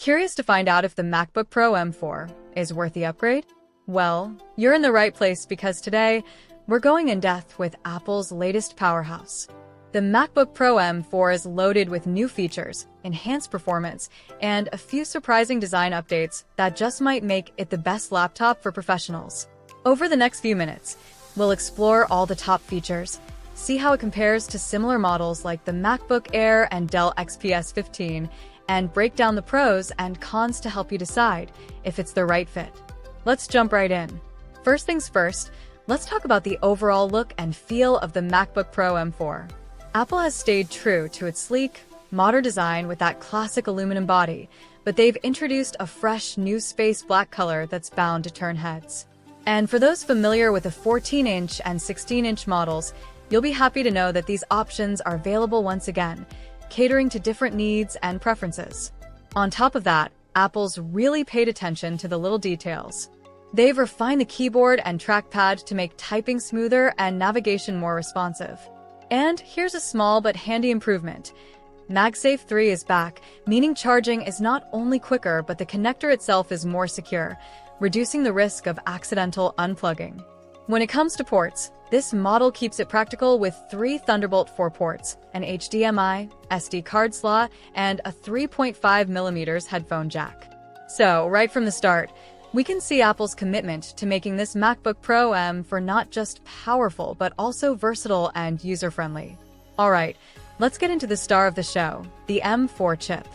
Curious to find out if the MacBook Pro M4 is worth the upgrade? Well, you're in the right place because today, we're going in depth with Apple's latest powerhouse. The MacBook Pro M4 is loaded with new features, enhanced performance, and a few surprising design updates that just might make it the best laptop for professionals. Over the next few minutes, we'll explore all the top features, see how it compares to similar models like the MacBook Air and Dell XPS 15, and break down the pros and cons to help you decide if it's the right fit. Let's jump right in. First things first, let's talk about the overall look and feel of the MacBook Pro M4. Apple has stayed true to its sleek, modern design with that classic aluminum body, but they've introduced a fresh new space black color that's bound to turn heads. And for those familiar with the 14-inch and 16-inch models, you'll be happy to know that these options are available once again, catering to different needs and preferences. On top of that, Apple's really paid attention to the little details. They've refined the keyboard and trackpad to make typing smoother and navigation more responsive. And here's a small but handy improvement. MagSafe 3 is back, meaning charging is not only quicker, but the connector itself is more secure, reducing the risk of accidental unplugging. When it comes to ports, this model keeps it practical with 3 Thunderbolt 4 ports, an HDMI, SD card slot, and a 3.5mm headphone jack. So, right from the start, we can see Apple's commitment to making this MacBook Pro M4 not just powerful, but also versatile and user-friendly. Alright, let's get into the star of the show, the M4 chip.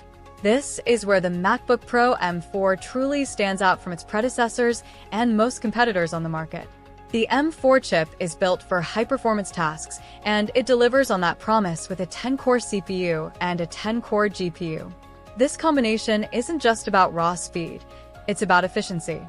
This is where the MacBook Pro M4 truly stands out from its predecessors and most competitors on the market. The M4 chip is built for high-performance tasks, and it delivers on that promise with a 10-core CPU and a 10-core GPU. This combination isn't just about raw speed, it's about efficiency.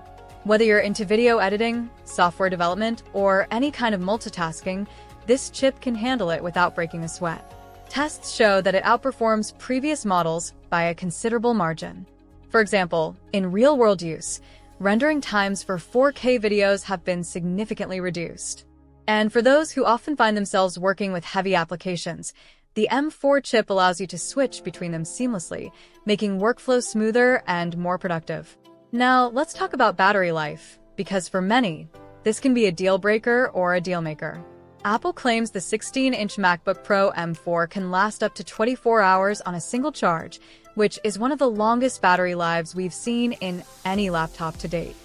Whether you're into video editing, software development, or any kind of multitasking, this chip can handle it without breaking a sweat. Tests show that it outperforms previous models by a considerable margin. For example, in real-world use, rendering times for 4K videos have been significantly reduced. And for those who often find themselves working with heavy applications, the M4 chip allows you to switch between them seamlessly, making workflow smoother and more productive. Now, let's talk about battery life, because for many, this can be a deal breaker or a deal maker. Apple claims the 16-inch MacBook Pro M4 can last up to 24 hours on a single charge, which is one of the longest battery lives we've seen in any laptop to date.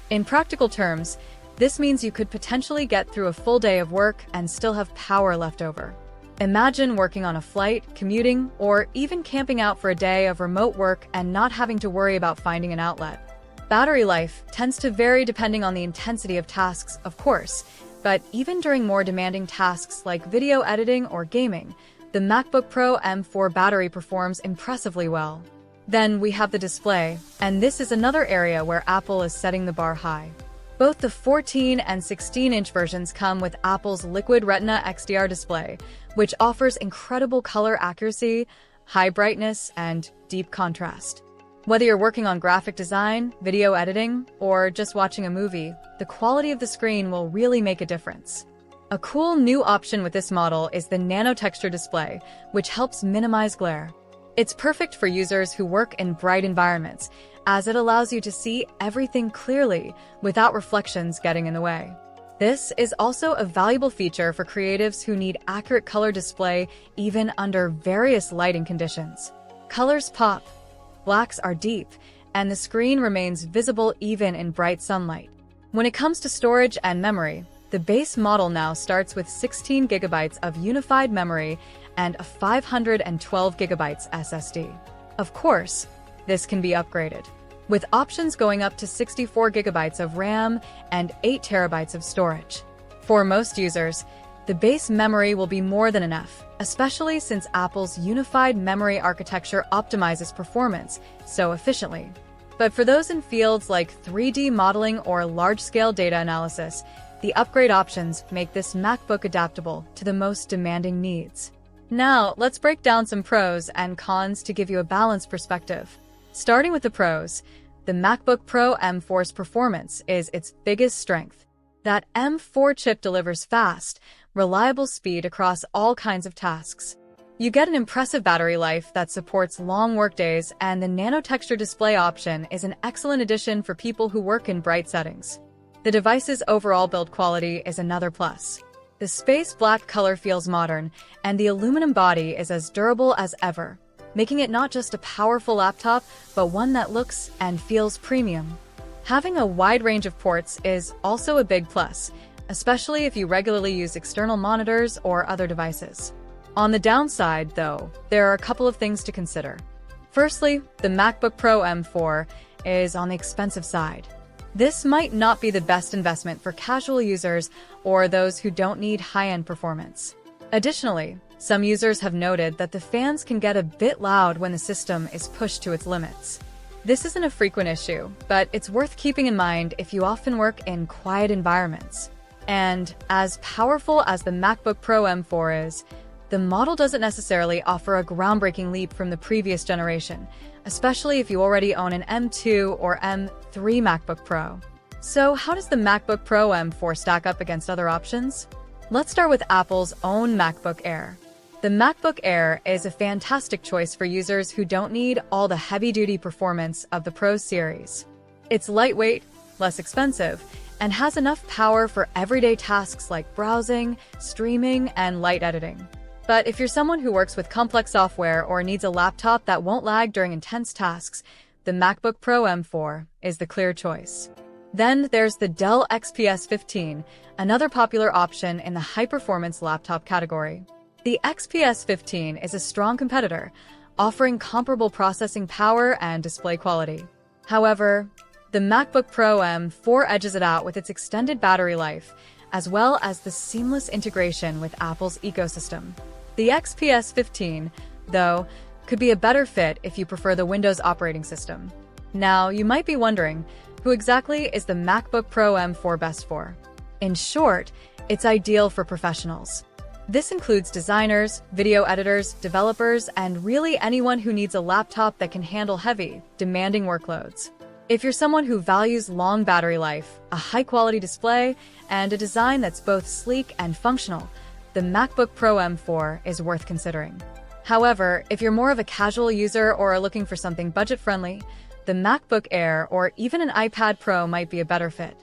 In practical terms, this means you could potentially get through a full day of work and still have power left over. Imagine working on a flight, commuting, or even camping out for a day of remote work and not having to worry about finding an outlet. Battery life tends to vary depending on the intensity of tasks, of course, but even during more demanding tasks like video editing or gaming, the MacBook Pro M4 battery performs impressively well. Then we have the display, and this is another area where Apple is setting the bar high. Both the 14 and 16-inch versions come with Apple's Liquid Retina XDR display, which offers incredible color accuracy, high brightness, and deep contrast. Whether you're working on graphic design, video editing, or just watching a movie, the quality of the screen will really make a difference. A cool new option with this model is the Nano Texture display, which helps minimize glare. It's perfect for users who work in bright environments, as it allows you to see everything clearly without reflections getting in the way. This is also a valuable feature for creatives who need accurate color display even under various lighting conditions. Colors pop, blacks are deep, and the screen remains visible even in bright sunlight. When it comes to storage and memory, the base model now starts with 16 GB of unified memory and a 512 GB SSD. Of course, this can be upgraded, with options going up to 64 GB of RAM and 8 TB of storage. For most users, the base memory will be more than enough, especially since Apple's unified memory architecture optimizes performance so efficiently. But for those in fields like 3D modeling or large-scale data analysis, the upgrade options make this MacBook adaptable to the most demanding needs. Now, let's break down some pros and cons to give you a balanced perspective. Starting with the pros, the MacBook Pro M4's performance is its biggest strength. That M4 chip delivers fast, reliable speed across all kinds of tasks. You get an impressive battery life that supports long workdays, and the nano-texture display option is an excellent addition for people who work in bright settings. The device's overall build quality is another plus. The space black color feels modern, and the aluminum body is as durable as ever, making it not just a powerful laptop, but one that looks and feels premium. Having a wide range of ports is also a big plus, especially if you regularly use external monitors or other devices. On the downside, though, there are a couple of things to consider. Firstly, the MacBook Pro M4 is on the expensive side. This might not be the best investment for casual users or those who don't need high-end performance. Additionally, some users have noted that the fans can get a bit loud when the system is pushed to its limits. This isn't a frequent issue, but it's worth keeping in mind if you often work in quiet environments. And as powerful as the MacBook Pro M4 is, the model doesn't necessarily offer a groundbreaking leap from the previous generation, especially if you already own an M2 or M3 MacBook Pro. So how does the MacBook Pro M4 stack up against other options? Let's start with Apple's own MacBook Air. The MacBook Air is a fantastic choice for users who don't need all the heavy-duty performance of the Pro series. It's lightweight, less expensive, and has enough power for everyday tasks like browsing, streaming, and light editing. But if you're someone who works with complex software or needs a laptop that won't lag during intense tasks, the MacBook Pro M4 is the clear choice. Then there's the Dell XPS 15, another popular option in the high-performance laptop category. The XPS 15 is a strong competitor, offering comparable processing power and display quality. However, the MacBook Pro M4 edges it out with its extended battery life, as well as the seamless integration with Apple's ecosystem. The XPS 15, though, could be a better fit if you prefer the Windows operating system. Now, you might be wondering, who exactly is the MacBook Pro M4 best for? In short, it's ideal for professionals. This includes designers, video editors, developers, and really anyone who needs a laptop that can handle heavy, demanding workloads. If you're someone who values long battery life, a high-quality display, and a design that's both sleek and functional, the MacBook Pro M4 is worth considering. However, if you're more of a casual user or are looking for something budget-friendly, the MacBook Air or even an iPad Pro might be a better fit.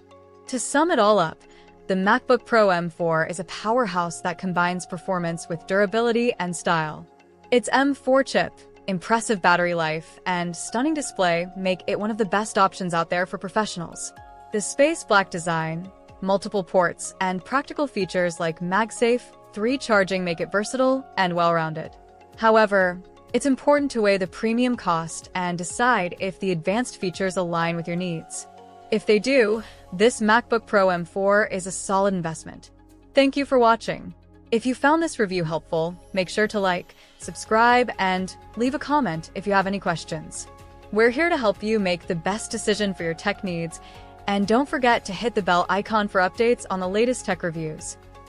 To sum it all up, the MacBook Pro M4 is a powerhouse that combines performance with durability and style. Its M4 chip, impressive battery life, and stunning display make it one of the best options out there for professionals. The space black design, multiple ports, and practical features like MagSafe 3 charging make it versatile and well-rounded. However, it's important to weigh the premium cost and decide if the advanced features align with your needs. If they do, this MacBook Pro M4 is a solid investment. Thank you for watching. If you found this review helpful, make sure to like, subscribe, and leave a comment if you have any questions. We're here to help you make the best decision for your tech needs, and don't forget to hit the bell icon for updates on the latest tech reviews.